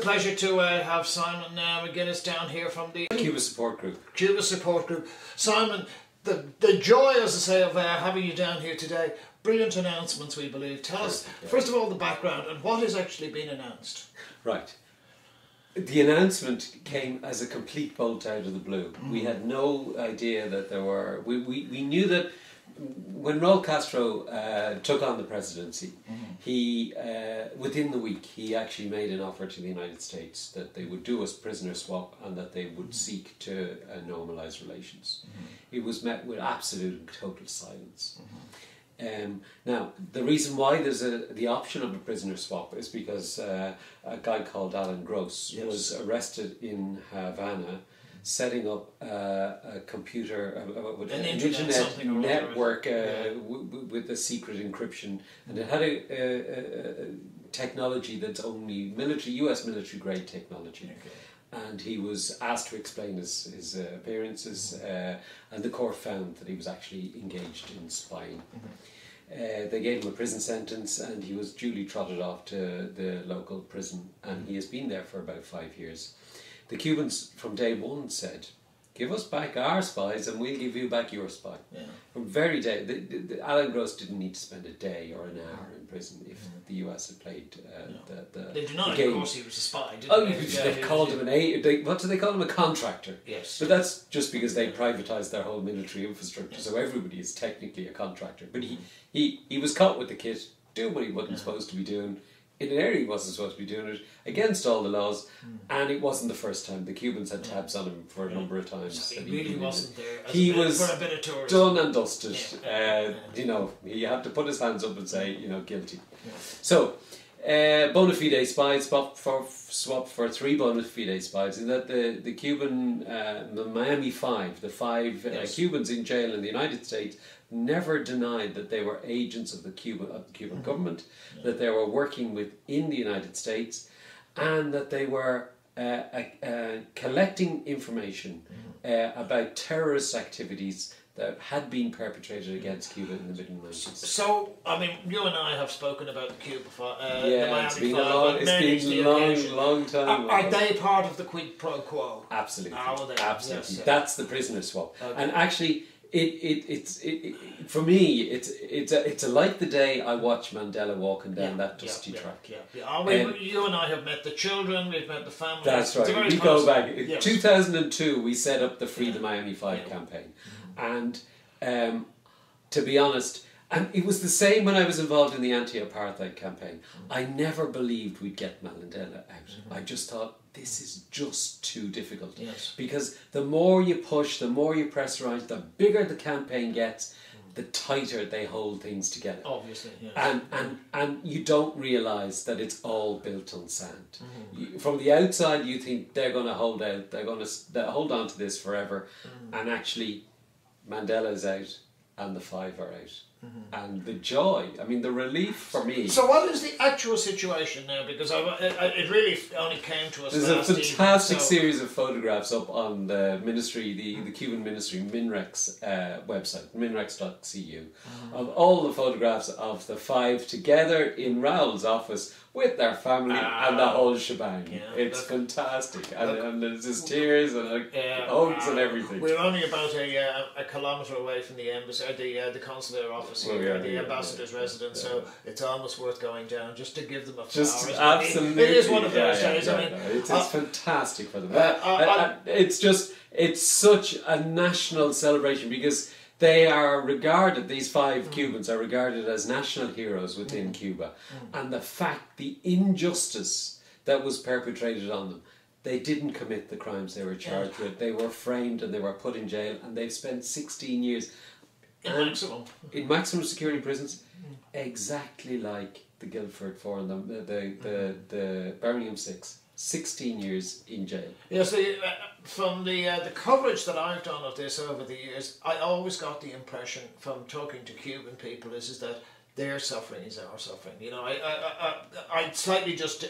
pleasure to have Simon McGuinness down here from the Cuba Support Group. Cuba Support Group. Simon, the joy, as I say, of having you down here today. Brilliant announcements, we believe. Tell us, first of all, the background and what has actually been announced. Right. The announcement came as a complete bolt out of the blue. We had no idea that there were... We knew that when Raul Castro took on the presidency, he, within the week, he actually made an offer to the United States that they would do a prisoner swap and that they would seek to normalise relations. It was met with absolute and total silence. Now, the reason why there's the option of a prisoner swap is because a guy called Alan Gross was arrested in Havana setting up a computer, an internet network with a secret encryption, and it had a technology that's only US military grade technology. And he was asked to explain his appearances, and the court found that he was actually engaged in spying. They gave him a prison sentence and he was duly trotted off to the local prison, and he has been there for about 5 years. The Cubans from day one said, give us back our spies and we'll give you back your spy. From very day, Alan Gross didn't need to spend a day or an hour in prison if the US had played They denied, the game. Of course, he was a spy, didn't they? They called him what do they call him? A contractor. Yes. But that's just because they privatised their whole military infrastructure, so everybody is technically a contractor. But he was caught with the kit, doing what he wasn't supposed to be doing, in an area he wasn't supposed to be doing it, against all the laws, and it wasn't the first time. The Cubans had tabs on him for a number of times. So he really wasn't there he was for a bit of tourism. Done and dusted. You know, he had to put his hands up and say, you know, guilty. So, bona fide spies, swap for 3 bona fide spies, in that the Cuban, the Miami Five, the 5 Cubans in jail in the United States, never denied that they were agents of the Cuban government, that they were working within the United States, and that they were collecting information about terrorist activities that had been perpetrated against Cuba in the mid-90s. So, I mean, you and I have spoken about the Cuba it's been a long time. Are they part of the quid pro quo? Absolutely. Absolutely. Yes. That's the prisoner swap. Okay. And actually, it's for me, it's like the day I watched Mandela walking down that dusty track. You and I have met the children, we've met the family. That's right. We go back. 2002, we set up the Free the Miami 5 campaign. And to be honest, and it was the same when I was involved in the anti-apartheid campaign. I never believed we'd get Mandela out. I just thought, this is just too difficult. Because the more you push, the more you pressurize, the bigger the campaign gets, the tighter they hold things together. Obviously, and you don't realise that it's all built on sand. From the outside, you think they're going to hold out, they're going to hold on to this forever, and actually, Mandela's out and the 5 are out. And the joy, I mean, the relief for me. So what is the actual situation now? Because it really only came to us There's last a fantastic evening, series of photographs up on the ministry, the Cuban ministry, MINREX website, minrex.cu, of all the photographs of the 5 together in Raul's office with their family and the whole shebang. It's fantastic. And there's just tears and hugs and everything. We're only about a kilometre away from the embassy, the consular office here, the ambassador's residence, so it's almost worth going down just to give them a flower. Absolutely. It is one of those days. I mean, it's fantastic for them. It's such a national celebration because they are regarded, these 5 Cubans are regarded as national heroes within Cuba. And the injustice that was perpetrated on them, they didn't commit the crimes they were charged with. They were framed and they were put in jail, and they've spent 16 years in maximum security prisons, exactly like the Guildford 4 and the Birmingham 6. 16 years in jail. Yes, from the coverage that I've done of this over the years, I always got the impression from talking to Cuban people is that their suffering is our suffering. You know, I slightly just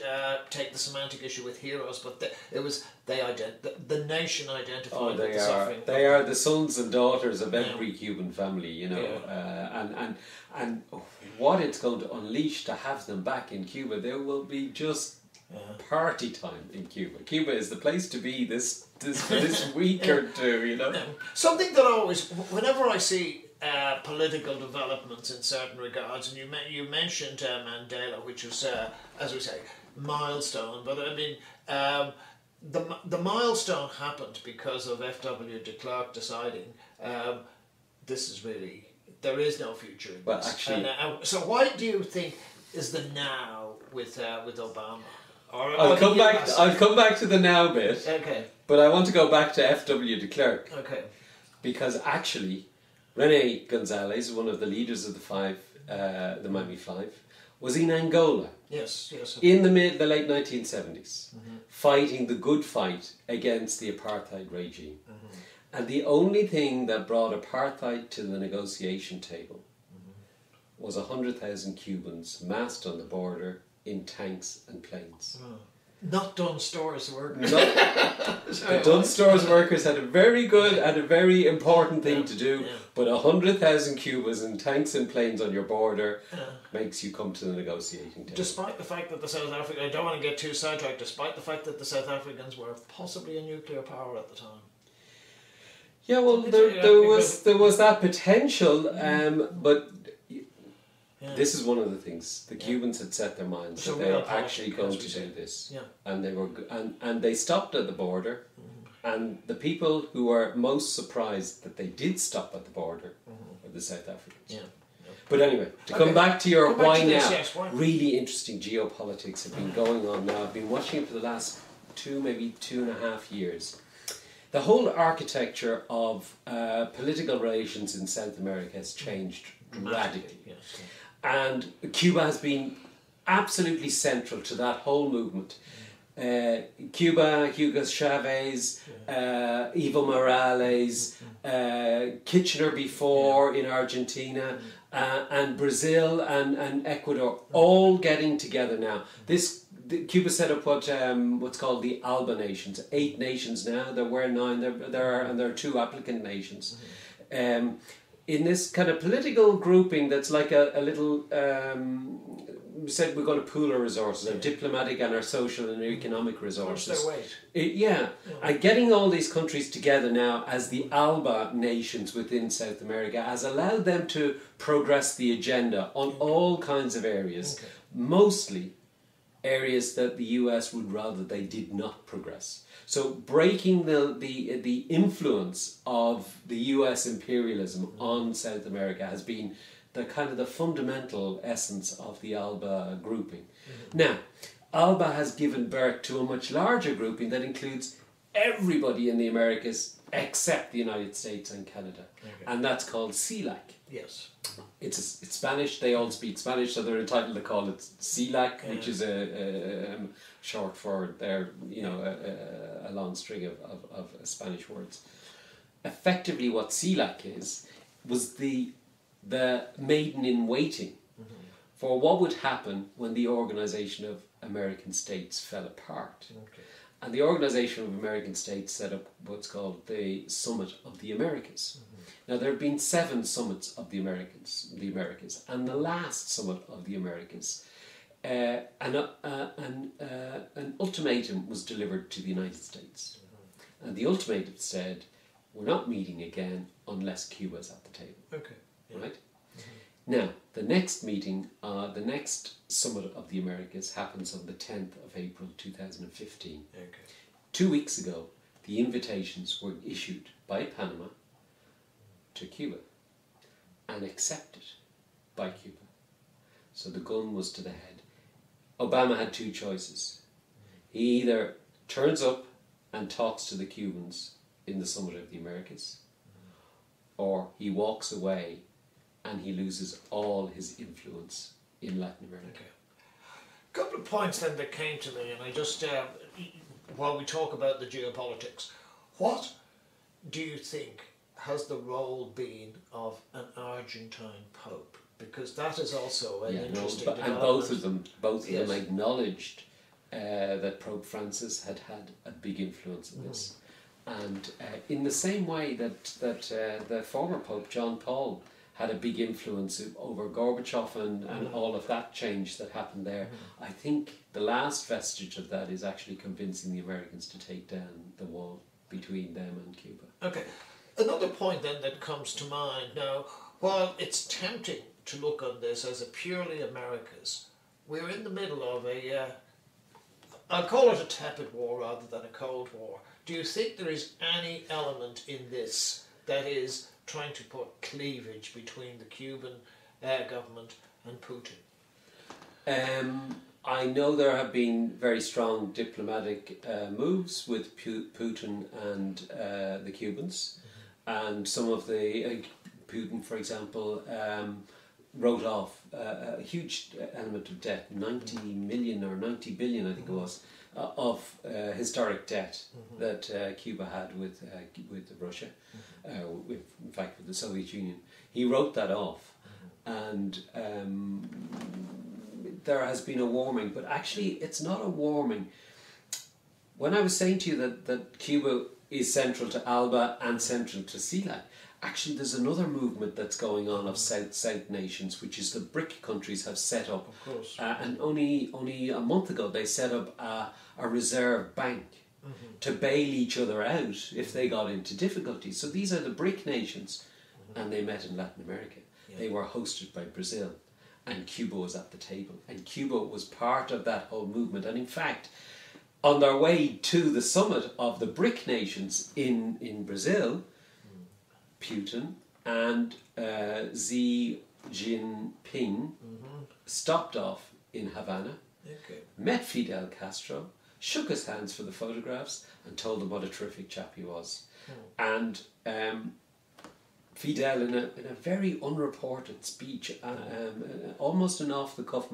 take the semantic issue with heroes, but the nation identified with the suffering. They are the sons and daughters of every Cuban family, you know, and what it's going to unleash to have them back in Cuba, there will be just party time in Cuba. Cuba is the place to be this week or two, you know. Something that always, whenever I see political developments in certain regards, and you mentioned Mandela, which was, as we say, milestone, but I mean, the milestone happened because of F.W. de Klerk deciding this is really, there is no future in Well, this. actually, So why do you think is the now with Obama? I'll come back to the now bit. Okay. But I want to go back to F.W. de Klerk. Okay. Because actually, Rene Gonzalez, one of the leaders of the Miami Five, was in Angola. Yes. In the late 1970s, fighting the good fight against the apartheid regime. And the only thing that brought apartheid to the negotiation table was 100,000 Cubans massed on the border in tanks and planes. Not Dunn Stores workers. The Dunn Stores workers had a very good and a very important thing to do, but 100,000 Cubans in tanks and planes on your border makes you come to the negotiating table. Despite the fact that the South Africans, I don't want to get too sidetracked, despite the fact that the South Africans were possibly a nuclear power at the time. Yeah, well, there was that potential, but this is one of the things. The Cubans had set their minds that they were actually going to do this, and they were and they stopped at the border, and the people who were most surprised that they did stop at the border were the South Africans. Yeah. But anyway, to come back to your why now, why? Really interesting geopolitics have been going on now. I've been watching it for the last maybe 2.5 years. The whole architecture of political relations in South America has changed radically. Yes. And Cuba has been absolutely central to that whole movement. Cuba, Hugo Chavez, Evo Morales, Kitchener before in Argentina, and Brazil and Ecuador, all getting together now. Cuba set up what's called the ALBA nations. 8 nations now. There were 9. There are 2 applicant nations. In this kind of political grouping, that's like a little. We said we're going to pool our resources, our diplomatic and our social and economic resources. Punch their weight. And getting all these countries together now as the ALBA nations within South America has allowed them to progress the agenda on all kinds of areas, mostly areas that the US would rather they did not progress. So breaking the influence of the US imperialism on South America has been the kind of the fundamental essence of the ALBA grouping. Now, ALBA has given birth to a much larger grouping that includes everybody in the Americas except the United States and Canada, and that's called CELAC. Yes. It's Spanish. They all speak Spanish, so they're entitled to call it CELAC, which is a short for a long string of Spanish words. Effectively, what CELAC was the maiden in waiting for what would happen when the Organization of American States fell apart. And the Organization of American States set up what's called the Summit of the Americas. Now, there have been 7 summits of the Americas, and the last summit of the Americas, an ultimatum was delivered to the United States. And the ultimatum said, we're not meeting again unless Cuba's at the table. Right? Now, the next meeting, the next Summit of the Americas happens on the 10th of April 2015. 2 weeks ago, the invitations were issued by Panama to Cuba and accepted by Cuba. So the gun was to the head. Obama had 2 choices. He either turns up and talks to the Cubans in the Summit of the Americas, or he walks away and he loses all his influence in Latin America. A couple of points then that came to me, and I just, while we talk about the geopolitics, what do you think has the role been of an Argentine Pope? Because that is also an interesting development. And both of them acknowledged that Pope Francis had a big influence in this. And in the same way that the former Pope, John Paul, had a big influence over Gorbachev and all of that change that happened there. I think the last vestige of that is actually convincing the Americans to take down the wall between them and Cuba. Okay. Another point then that comes to mind now, while it's tempting to look on this as a purely Americas, we're in the middle of I'll call it a tepid war rather than a cold war. Do you think there is any element in this that is trying to put cleavage between the Cuban government and Putin? I know there have been very strong diplomatic moves with Putin and the Cubans, and some of the Putin, for example, wrote off a huge element of debt, 90 million or 90 billion, I think it was, of historic debt that Cuba had with Russia, in fact with the Soviet Union. He wrote that off, and there has been a warming, but actually it's not a warming. When I was saying to you that Cuba is central to ALBA and central to CELAC, actually there's another movement that's going on of South nations, which is the BRIC countries have set up. Of course. And only a month ago they set up a reserve bank to bail each other out if they got into difficulties. So these are the BRIC nations, and they met in Latin America. Yeah. They were hosted by Brazil, and Cuba was at the table. And Cuba was part of that whole movement. And in fact, on their way to the summit of the BRIC nations in Brazil, Putin and Xi Jinping stopped off in Havana, met Fidel Castro, shook his hands for the photographs, and told him what a terrific chap he was. And Fidel, in a very unreported speech, almost an off-the-cuff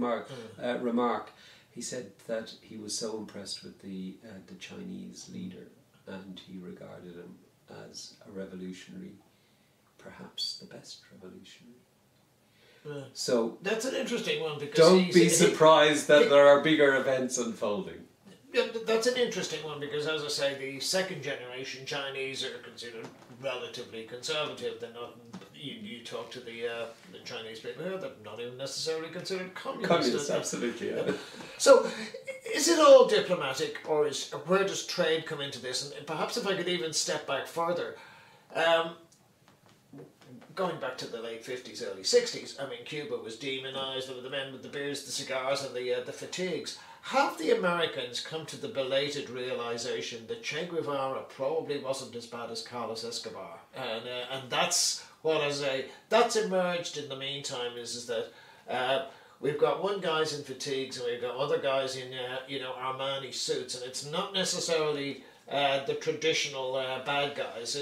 remark, he said that he was so impressed with the Chinese leader, and he regarded him as a revolutionary, perhaps the best revolutionary. So that's an interesting one, because don't be surprised that there are bigger events unfolding. Yeah, that's an interesting one, because, as I say, the second generation Chinese are considered relatively conservative. They're not. You talk to the Chinese people here; they're not even necessarily considered communist. Communists, absolutely. Yeah. So, is it all diplomatic, or where does trade come into this? And perhaps if I could even step back further. Going back to the late 50s, early 60s, I mean, Cuba was demonised. There were the men with the beards, the cigars, and the fatigues. Have the Americans come to the belated realisation that Che Guevara probably wasn't as bad as Carlos Escobar? And that's what I say. That's emerged in the meantime, is that we've got one guy's in fatigues and we've got other guys in, Armani suits, and it's not necessarily the traditional bad guys.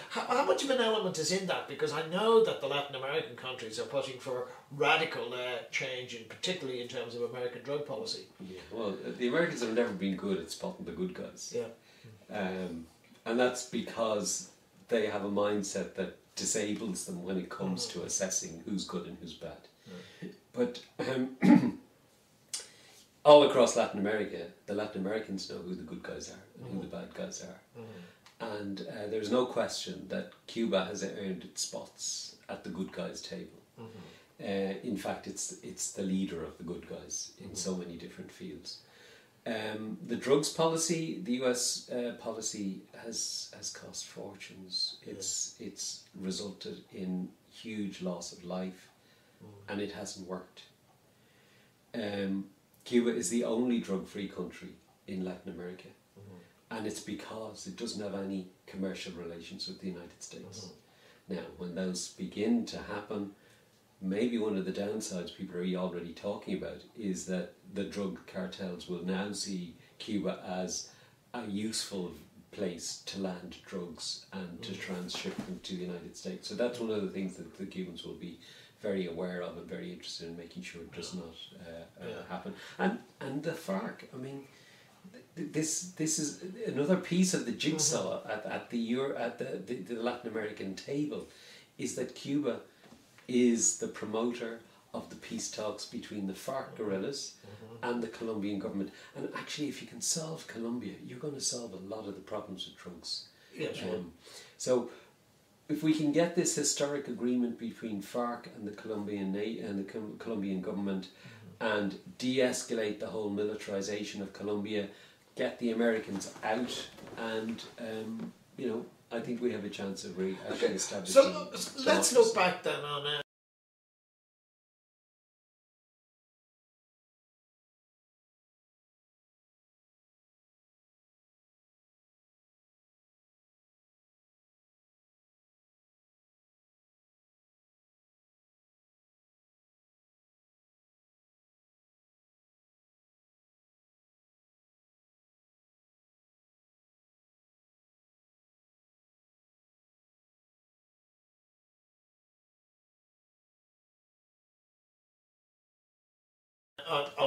How much of an element is in that? Because I know that the Latin American countries are pushing for radical change, particularly in terms of American drug policy. Yeah, well, the Americans have never been good at spotting the good guys. Yeah. And that's because they have a mindset that disables them when it comes to assessing who's good and who's bad. But all across Latin America, the Latin Americans know who the good guys are and who the bad guys are. And there's no question that Cuba has earned its spots at the good guys' table. In fact, it's the leader of the good guys in so many different fields. The drugs policy, the US policy, has cost fortunes. It's resulted in huge loss of life, and it hasn't worked. Cuba is the only drug-free country in Latin America, and it's because it doesn't have any commercial relations with the United States. Now, when those begin to happen, maybe one of the downsides people are already talking about is that the drug cartels will now see Cuba as a useful place to land drugs and to transship them to the United States. So that's one of the things that the Cubans will be very aware of and very interested in making sure it does not happen. And the FARC, I mean, this is another piece of the jigsaw at the Latin American table, is that Cuba is the promoter of the peace talks between the FARC guerrillas and the Colombian government. And actually, if you can solve Colombia, you're going to solve a lot of the problems with drugs. Yes. So if we can get this historic agreement between FARC and the Colombian government, and de-escalate the whole militarization of Colombia, get the Americans out, and you know, I think we have a chance of actually establishing. So let's look back then on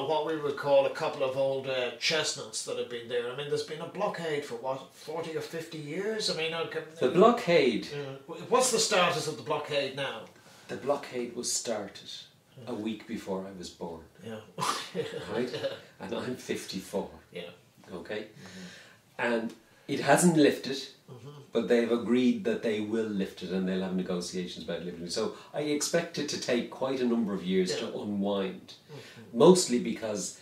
what we would call a couple of old chestnuts that have been there. I mean, there's been a blockade for what, 40 or 50 years? I mean, the blockade. What's the status of the blockade now? The blockade was started a week before I was born. Yeah. Right? And I'm 54. Yeah. Okay? And it hasn't lifted, but they've agreed that they will lift it, and they'll have negotiations about lifting it. So I expect it to take quite a number of years to unwind, mostly because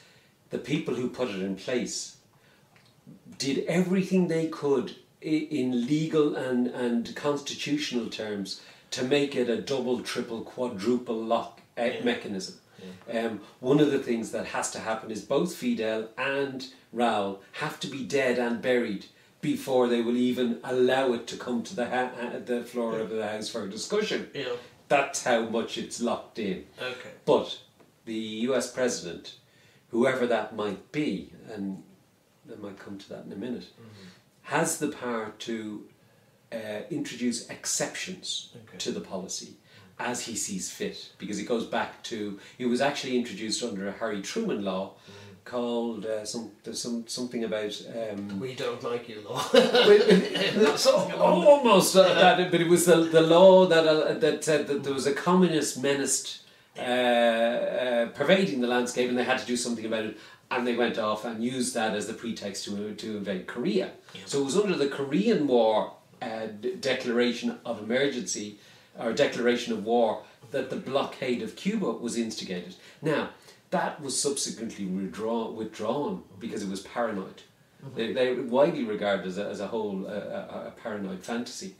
the people who put it in place did everything they could in legal and constitutional terms to make it a double, triple, quadruple lock mechanism. One of the things that has to happen is both Fidel and Raul have to be dead and buried before they will even allow it to come to the floor of the House for discussion. Yeah. That's how much it's locked in. Okay. But the US president, whoever that might be, and I might come to that in a minute, has the power to introduce exceptions to the policy as he sees fit, because it goes back to, it was actually introduced under a Harry Truman law called something about we don't like you law. Almost that, but it was the law that said that there was a communist menace pervading the landscape, and they had to do something about it, and they went off and used that as the pretext to invade Korea. So it was under the Korean War declaration of emergency, or declaration of war, that the blockade of Cuba was instigated. Now, that was subsequently withdrawn because it was paranoid. They were widely regarded as a whole a paranoid fantasy.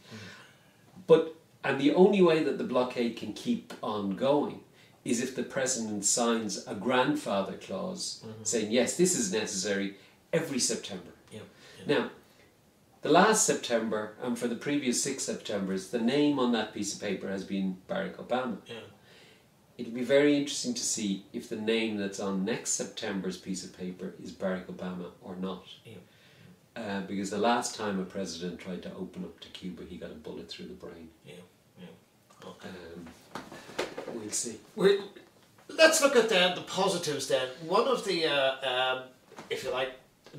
And the only way that the blockade can keep on going is if the president signs a grandfather clause saying, yes, this is necessary every September. Now, the last September, and for the previous 6 Septembers, the name on that piece of paper has been Barack Obama. It'll be very interesting to see if the name that's on next September's piece of paper is Barack Obama or not. Because the last time a president tried to open up to Cuba, he got a bullet through the brain. We'll see. Let's look at the positives then. One of the, if you like,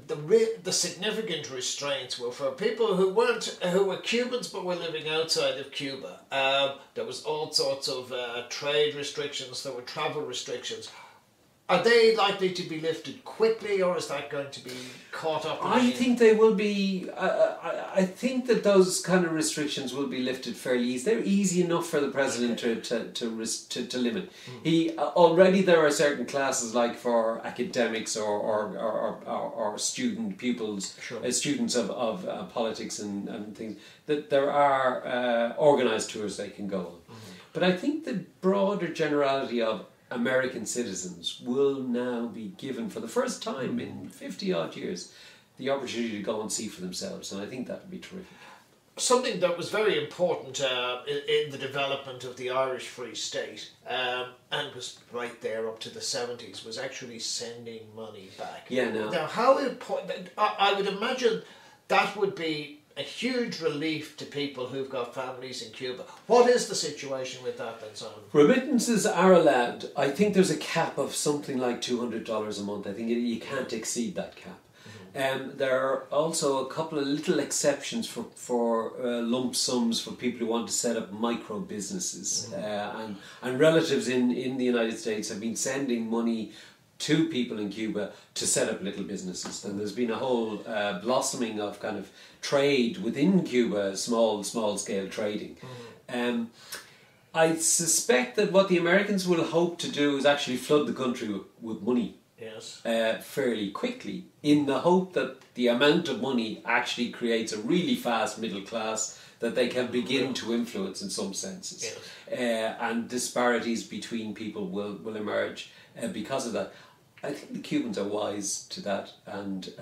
the significant restraints were for people who were Cubans but were living outside of Cuba. There was all sorts of trade restrictions, there were travel restrictions. Are they likely to be lifted quickly, or is that going to be caught up? I think they will be. I think that those kind of restrictions will be lifted fairly easy. They're easy enough for the president to limit. He already there are certain classes, like for academics or student pupils, students of politics and things, that there are organised tours they can go on. But I think the broader generality of American citizens will now be given, for the first time in 50 odd years, the opportunity to go and see for themselves, and I think that would be terrific. Something that was very important in the development of the Irish Free State, and was right there up to the 70s, was actually sending money back. Now how important, I would imagine that would be a huge relief to people who've got families in Cuba. What is the situation with that then, Simon? Remittances are allowed. I think there's a cap of something like $200 a month. I think you can't exceed that cap. There are also a couple of little exceptions for lump sums for people who want to set up micro businesses. And relatives in the United States have been sending money to people in Cuba to set up little businesses. And there's been a whole blossoming of kind of trade within Cuba, small scale trading. I suspect that what the Americans will hope to do is actually flood the country with money. Yes. Fairly quickly, in the hope that the amount of money actually creates a really fast middle class that they can begin to influence in some senses. Yes. And disparities between people will emerge because of that. I think the Cubans are wise to that, and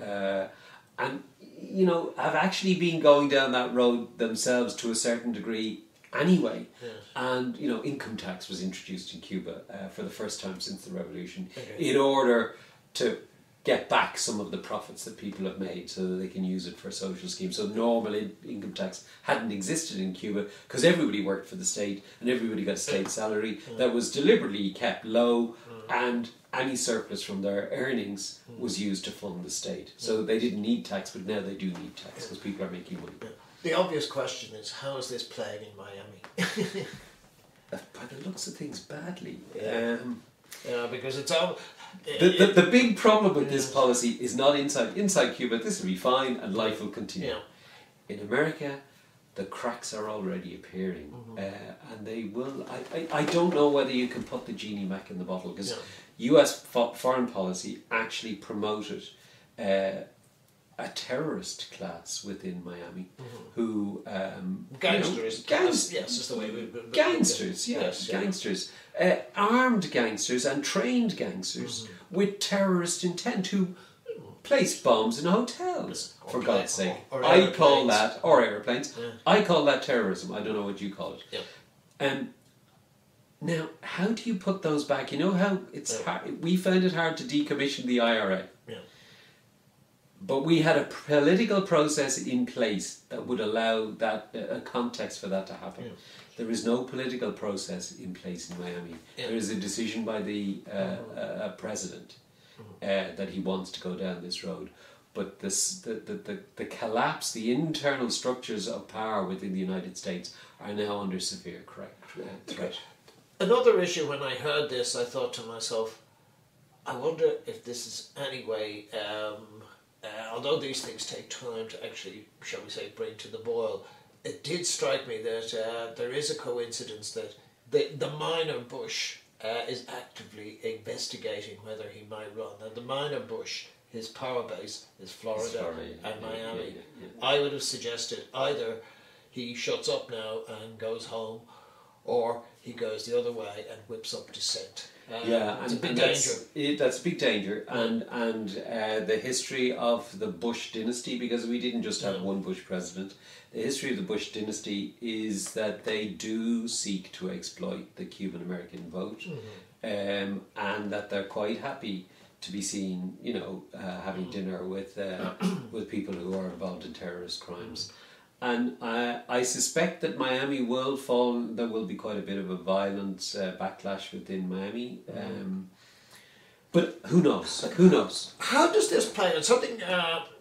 you know, have actually been going down that road themselves to a certain degree anyway. Yes. And you know, income tax was introduced in Cuba for the first time since the revolution, Okay. in order to get back some of the profits that people have made so that they can use it for social schemes. So normal income tax hadn't existed in Cuba because everybody worked for the state and everybody got a state salary that was deliberately kept low, and any surplus from their earnings was used to fund the state. So they didn't need tax, but now they do need tax because people are making money. The obvious question is, how is this playing in Miami? By the looks of things, badly. Yeah. Because it's all... The big problem with this policy is not inside Cuba. This will be fine and life will continue. Yeah. In America, the cracks are already appearing, and they will. I don't know whether you can put the genie back in the bottle, because US foreign policy actually promoted a terrorist class within Miami who Gangsters. Yes, is the way we... Gangsters, yes, gangsters. Armed gangsters and trained gangsters with terrorist intent who place bombs in hotels, for God's sake. I call that, or airplanes, I call that terrorism. I don't know what you call it. Yeah. Now, how do you put those back? You know how it's hard, we found it hard to decommission the IRA. Yeah. But we had a political process in place that would allow that a context for that to happen. There is no political process in place in Miami. There is a decision by the president that he wants to go down this road. But the collapse, the internal structures of power within the United States are now under severe threat. Another issue, when I heard this, I thought to myself, I wonder if this is any way... although these things take time to actually, shall we say, bring to the boil, it did strike me that there is a coincidence that the minor Bush is actively investigating whether he might run. And the minor Bush, his power base is Florida and Miami. I would have suggested either he shuts up now and goes home, or he goes the other way and whips up dissent. It's a big danger. That's a big danger, and the history of the Bush dynasty, because we didn't just have one Bush president. The history of the Bush dynasty is that they do seek to exploit the Cuban American vote, and that they're quite happy to be seen, you know, having dinner with people who are involved in terrorist crimes. And I suspect that Miami will fall. There will be quite a bit of a violent backlash within Miami. But who knows? Who knows? How does this play? And something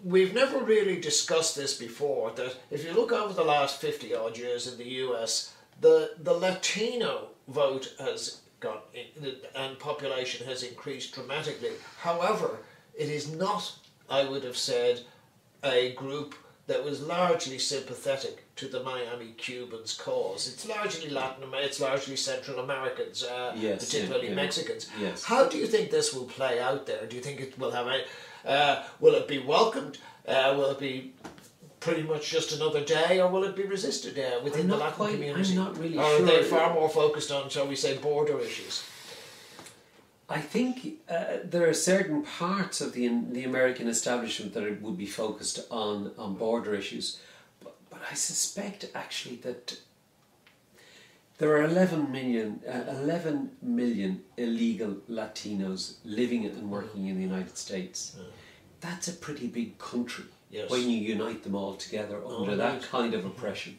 we've never really discussed this before. That if you look over the last 50 odd years in the US, the Latino vote has gone and population has increased dramatically. However, it is not, I would have said, a group that was largely sympathetic to the Miami Cubans' cause. It's largely Latin America, it's largely Central Americans, particularly Mexicans. Yes. How do you think this will play out there? Do you think it will have will it be welcomed? Will it be pretty much just another day, or will it be resisted within the Latin community? I'm not really or sure. Are they far more focused on, shall we say, border issues? I think there are certain parts of the American establishment that would be focused on border issues, but I suspect actually that there are 11 million illegal Latinos living and working in the United States. That's a pretty big country when you unite them all together under that kind of oppression.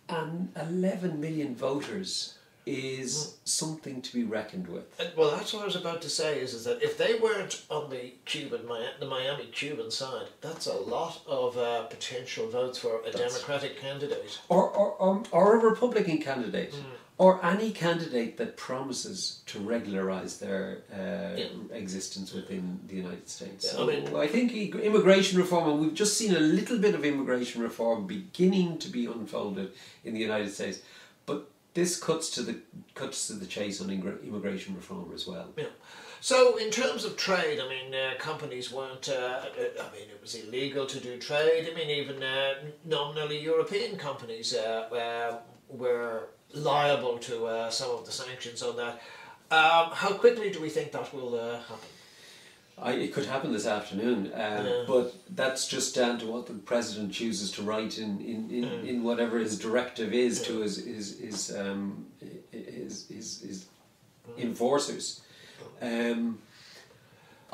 And 11 million voters is something to be reckoned with. Well, that's what I was about to say. Is that if they weren't on the Miami Cuban side, that's a lot of potential votes for a Democratic candidate, or a Republican candidate, or any candidate that promises to regularise their existence within the United States. Yeah, So I think immigration reform, and we've just seen a little bit of immigration reform beginning to be unfolded in the United States, but this cuts to the chase on immigration reform as well. Yeah. So in terms of trade, I mean, companies weren't. It was illegal to do trade. I mean, even nominally European companies were liable to some of the sanctions on that. How quickly do we think that will happen? It could happen this afternoon, but that's just down to what the president chooses to write in whatever his directive is to his enforcers.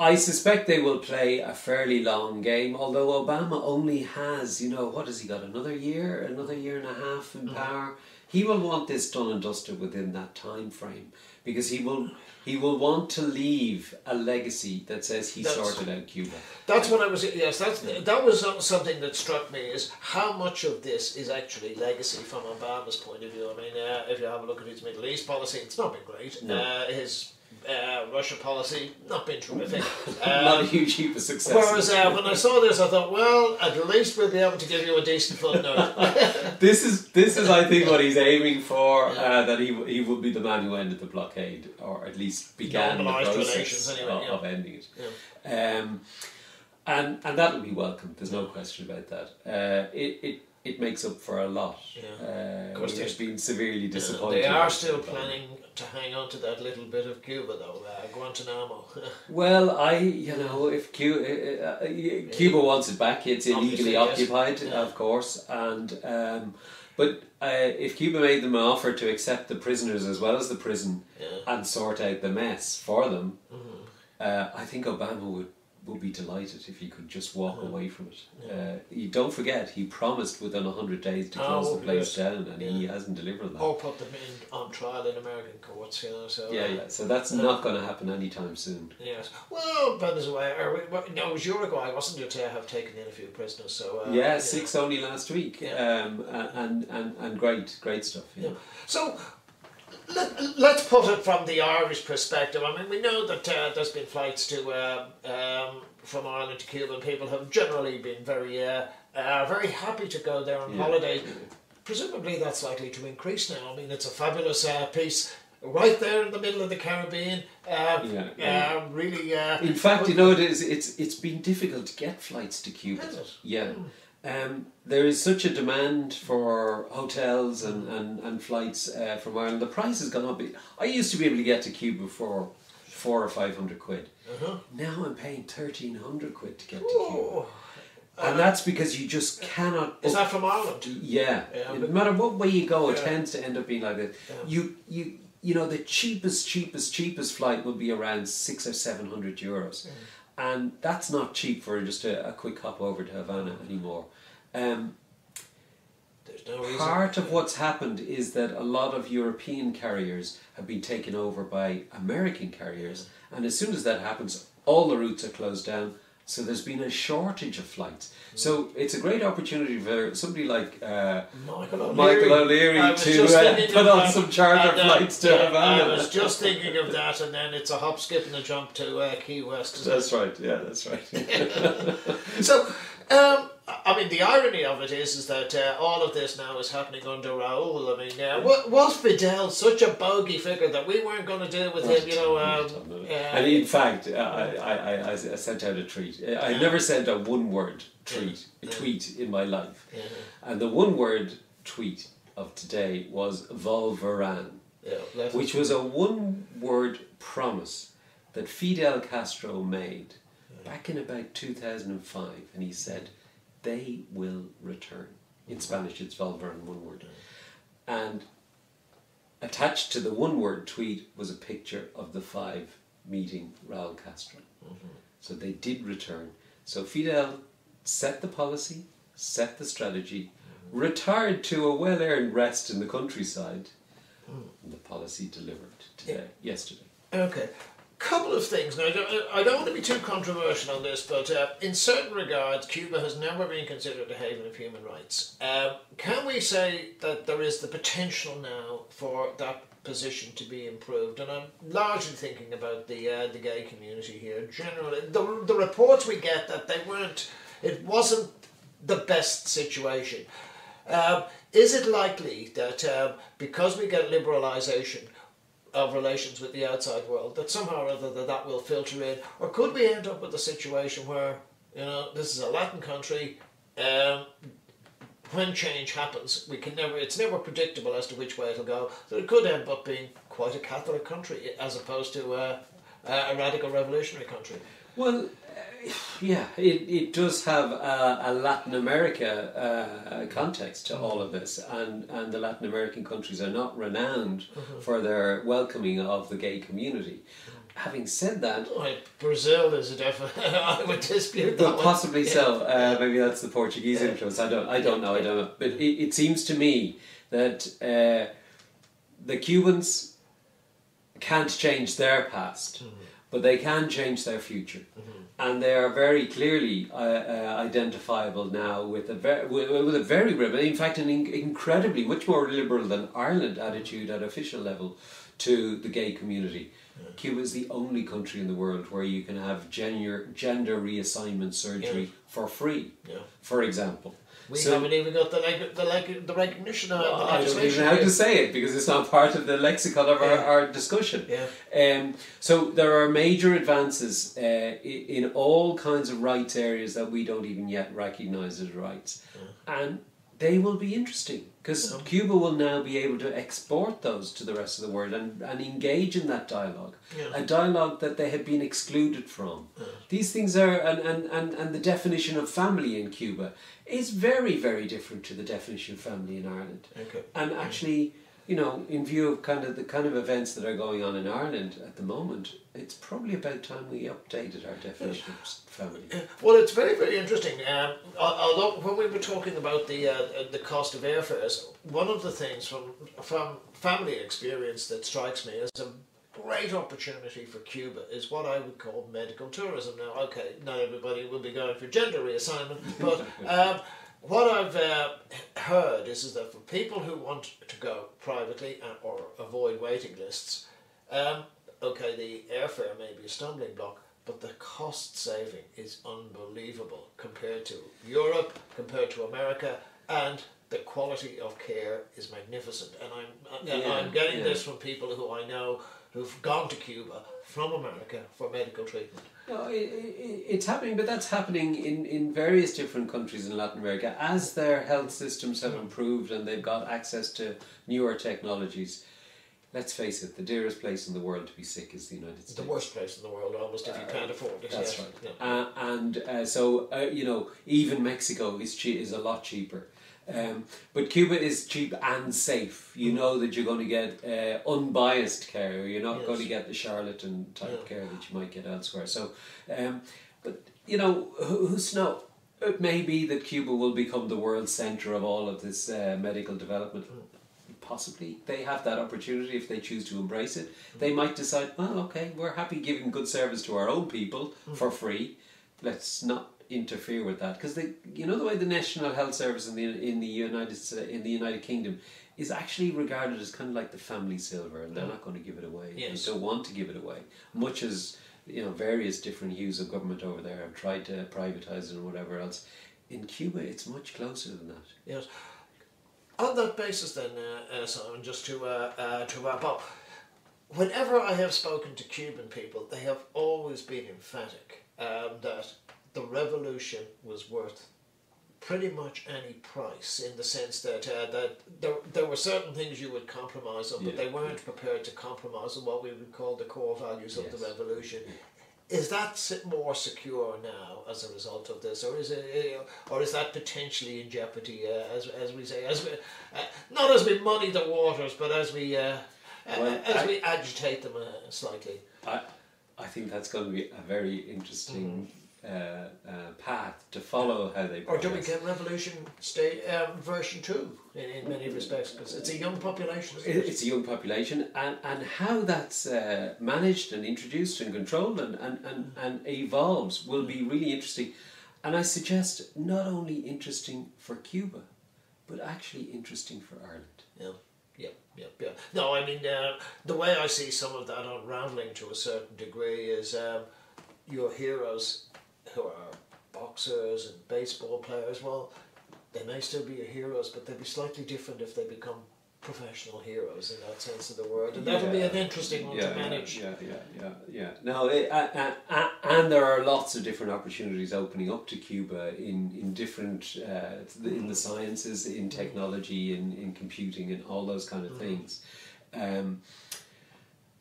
I suspect they will play a fairly long game, although Obama only has, what has he got, another year and a half in power. He will want this done and dusted within that time frame, because he will want to leave a legacy that says he sorted out Cuba. That's what I was. Yes, that was something that struck me, is how much of this is actually legacy from Obama's point of view. I mean, if you have a look at his Middle East policy, it's not been great. No. His Russia policy, not been terrific. Not a huge heap of success. Whereas when I saw this, I thought, well, at least we'll be able to give you a decent footnote. This is, I think, what he's aiming for. That he will be the man who ended the blockade, or at least began the process of ending it. Yeah. And that will be welcome. There's no question about that. It makes up for a lot. Of course, they've been severely disappointed. They are still planning to hang on to that little bit of Cuba, though, Guantanamo. Well, if Cuba wants it back, it's illegally occupied, of course, and but if Cuba made them an offer to accept the prisoners as well as the prison and sort out the mess for them, I think Obama would be delighted if he could just walk away from it. You don't forget, he promised within 100 days to close the place down, and he hasn't delivered that. Or put them on trial in American courts, So so that's not going to happen anytime soon. Yes. Well, Venezuela, it was Uruguay, wasn't it, to have taken in a few prisoners? So 6 only last week, and great stuff. Yeah. So. Let's put it from the Irish perspective. I mean, we know that there's been flights to from Ireland to Cuba, and people have generally been very happy to go there on holiday. Presumably that's likely to increase now. I mean, it's a fabulous piece right there in the middle of the Caribbean. Really. In fact, it's been difficult to get flights to Cuba. Is it? Yeah. There is such a demand for hotels and flights from Ireland. The price has gone up. I used to be able to get to Cuba for £400 or £500. Now I'm paying £1,300 to get to Cuba. And that's because you just cannot. Is that from Ireland? Yeah. No matter what way you go, it tends to end up being like that. Yeah. The cheapest flight will be around €600 or €700. And that's not cheap for just a quick hop over to Havana anymore. There's no reason. Part of what's happened is that a lot of European carriers have been taken over by American carriers, and as soon as that happens, all the routes are closed down. So there's been a shortage of flights. So it's a great opportunity for somebody like Michael O'Leary to put on some charter flights to Havana. I was just thinking of that, and then it's a hop, skip and a jump to Key West. That's right, that's right. So, I mean, the irony of it is that all of this now is happening under Raúl. I mean, was Fidel such a bogey figure that we weren't going to deal with him, and in fact, I sent out a tweet. I never sent a one-word tweet in my life. And the one-word tweet of today was Volveran, which was a one-word promise that Fidel Castro made back in about 2005, and he said, they will return. In Spanish, it's Volveran, one word. And attached to the one-word tweet was a picture of the 5 meeting Raúl Castro. So they did return. So Fidel set the policy, set the strategy, retired to a well-earned rest in the countryside, the policy delivered today, yesterday. Okay. Couple of things. Now, I don't want to be too controversial on this, but in certain regards, Cuba has never been considered a haven of human rights. Can we say that there is the potential now for that position to be improved? And I'm largely thinking about the gay community here. Generally, the reports we get that it wasn't the best situation. Is it likely that because we get liberalisation of relations with the outside world, that somehow or other that will filter in, or could we end up with a situation where, this is a Latin country, when change happens, it's never predictable as to which way it'll go, so it could end up being quite a Catholic country as opposed to a radical revolutionary country? Well, yeah, it does have a Latin America context to all of this, and the Latin American countries are not renowned for their welcoming of the gay community. Having said that, Brazil is a definite. I would dispute that. But possibly so. Maybe that's the Portuguese influence. I don't know. But it seems to me that the Cubans can't change their past, but they can change their future. And they are very clearly identifiable now with a very liberal, in fact, an incredibly much more liberal than Ireland attitude at official level to the gay community. Cuba is the only country in the world where you can have gender reassignment surgery for free, for example. We haven't even got the recognition of the I legislation. don't even know how to say it because it's not part of the lexicon of our discussion. So there are major advances in all kinds of rights areas that we don't even yet recognise as rights. And they will be interesting because Cuba will now be able to export those to the rest of the world and engage in that dialogue, a dialogue that they had been excluded from. These things are, and the definition of family in Cuba is very, very different to the definition of family in Ireland. And actually, in view of the kind of events that are going on in Ireland at the moment, it's probably about time we updated our definition of family. Well, it's very, very interesting. Although when we were talking about the cost of airfares, one of the things from family experience that strikes me as a great opportunity for Cuba is what I would call medical tourism. Now, okay, not everybody will be going for gender reassignment, but what I've heard is that for people who want to go privately or avoid waiting lists, okay, the airfare may be a stumbling block, but the cost saving is unbelievable compared to Europe, compared to America, and the quality of care is magnificent. And I'm getting this from people who I know who've gone to Cuba from America for medical treatment. No, it's happening, but that's happening in various different countries in Latin America. As their health systems have improved and they've got access to newer technologies, let's face it, the dearest place in the world to be sick is the United States. The worst place in the world, almost, if you can't afford it. That's right. So even Mexico is a lot cheaper. But Cuba is cheap and safe. You know that you're going to get unbiased care. You're not going to get the charlatan type care that you might get elsewhere. So, but who's to know? It may be that Cuba will become the world centre of all of this medical development. Possibly they have that opportunity if they choose to embrace it. They might decide, well, okay, we're happy giving good service to our own people for free. Let's not interfere with that, because the way the National Health Service in the United Kingdom is actually regarded as kind of like the family silver, and they're not going to give it away. They don't want to give it away, much as various different hues of government over there have tried to privatise it and whatever else. In Cuba, it's much closer than that. Yes. On that basis, then, Simon, just to wrap up, whenever I have spoken to Cuban people, they have always been emphatic that the revolution was worth pretty much any price, in the sense that there were certain things you would compromise on, but they weren't prepared to compromise on what we would call the core values of the revolution. Is that more secure now as a result of this, or is that potentially in jeopardy as we say, not as we muddy the waters, but as we agitate them slightly? I think that's going to be a very interesting path to follow how they progress. Or do we get revolution version 2 in many respects? Because it's a young population. It's a young population, and how that's managed and introduced and controlled and evolves will be really interesting. And I suggest not only interesting for Cuba, but actually interesting for Ireland. Yeah. No, I mean, the way I see some of that unravelling to a certain degree is your heroes who are boxers and baseball players, well, they may still be your heroes, but they'll be slightly different if they become professional heroes in that sense of the word. And that'll be an interesting one to manage. No, and there are lots of different opportunities opening up to Cuba in different, in the sciences, in technology, in computing, and all those kind of things.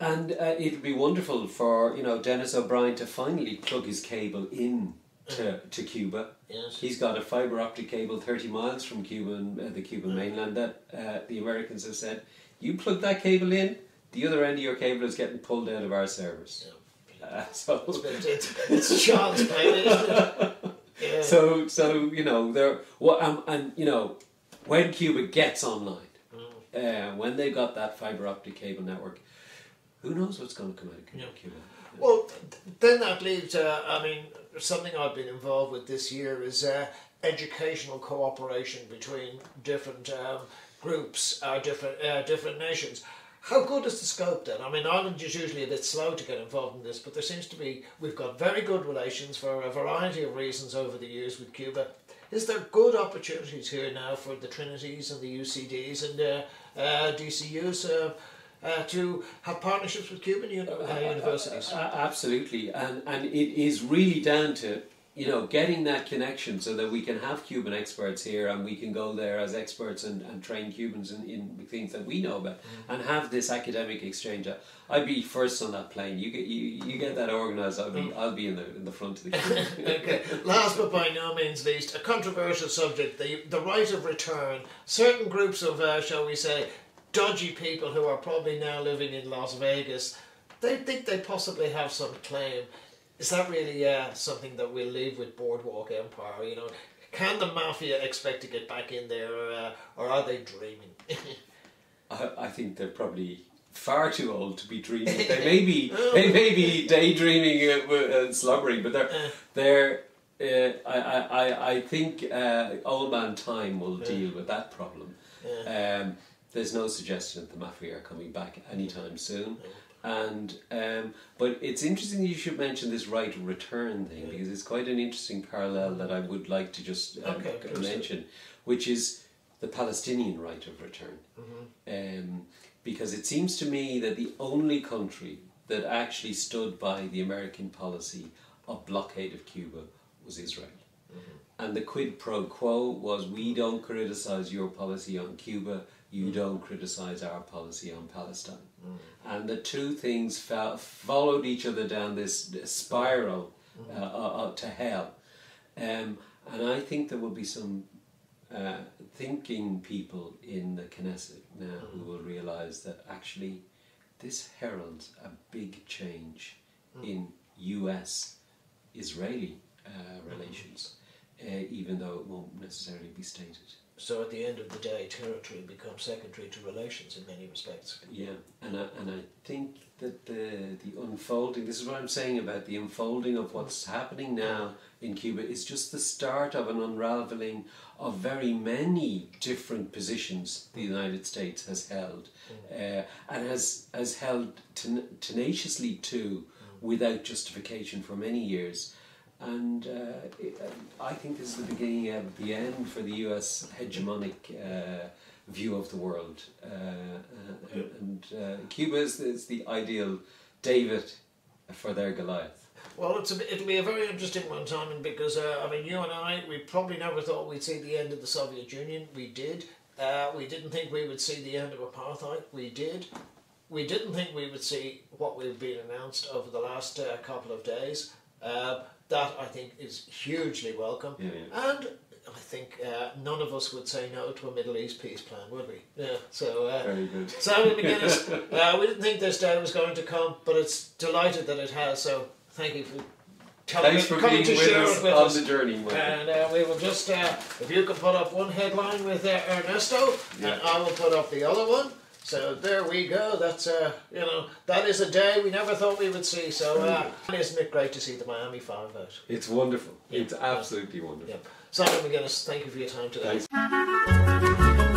And it'd be wonderful for Dennis O'Brien to finally plug his cable in to Cuba. Yes. He's got a fibre optic cable 30 miles from Cuba and the Cuban mainland that the Americans have said, you plug that cable in, the other end of your cable is getting pulled out of our servers. Yeah. So it's child's play, isn't it? Yeah. So there. When Cuba gets online, when they've got that fibre optic cable network, who knows what's going to come out of Cuba? Well, then that leaves, something I've been involved with this year is educational cooperation between different groups, different nations. How good is the scope then? I mean, Ireland is usually a bit slow to get involved in this, but there seems to be, we've got very good relations for a variety of reasons over the years with Cuba. Is there good opportunities here now for the Trinities and the UCDs and DCUs to have partnerships with Cuban universities? Absolutely, and it is really down to getting that connection so that we can have Cuban experts here and we can go there as experts and train Cubans in things that we know about and have this academic exchange. I'd be first on that plane. You get that organised. I'll be in the front of the queue. Okay. Last but by no means least, a controversial subject: the right of return. Certain groups of shall we say dodgy people who are probably now living in Las Vegas, they think they possibly have some claim. Is that really something that we'll leave with Boardwalk Empire? Can the mafia expect to get back in there, or are they dreaming? I think they're probably far too old to be dreaming. They may be daydreaming and slumbering, but they're. I think old man time will deal with that problem. There's no suggestion that the mafia are coming back anytime soon. And but it's interesting that you should mention this right of return thing, because it's quite an interesting parallel that I would like to just mention, which is the Palestinian right of return. Because it seems to me that the only country that actually stood by the American policy of blockade of Cuba was Israel. And the quid pro quo was, we don't criticise your policy on Cuba, you don't criticise our policy on Palestine. And the two things followed each other down this spiral to hell. And I think there will be some thinking people in the Knesset now who will realise that actually this heralds a big change in US-Israeli relations, even though it won't necessarily be stated. So at the end of the day, territory becomes secondary to relations in many respects. Yeah, and I think that the unfolding, this is what I'm saying about the unfolding of what's happening now in Cuba, is just the start of an unravelling of very many different positions the United States has held, and has held tenaciously to, without justification for many years. And I think this is the beginning of the end for the US hegemonic view of the world. And Cuba is the ideal David for their Goliath. Well, it'll be a very interesting one, Simon, because you and I, we probably never thought we'd see the end of the Soviet Union. We did. We didn't think we would see the end of apartheid. We did. We didn't think we would see what we've been announced over the last couple of days. That, I think, is hugely welcome. And I think none of us would say no to a Middle East peace plan, would we? Yeah. So, very good. Simon McGuinness, we didn't think this day was going to come, but it's delighted that it has, so thank you for Thanks for being with us on the journey, Michael. And we will just, if you can put up one headline with Ernesto, and I will put up the other one. So there we go. That's you know, that is a day we never thought we would see. So isn't it great to see the Miami Five out? It's wonderful. It's absolutely wonderful. Simon McGuinness, thank you for your time today. Thanks.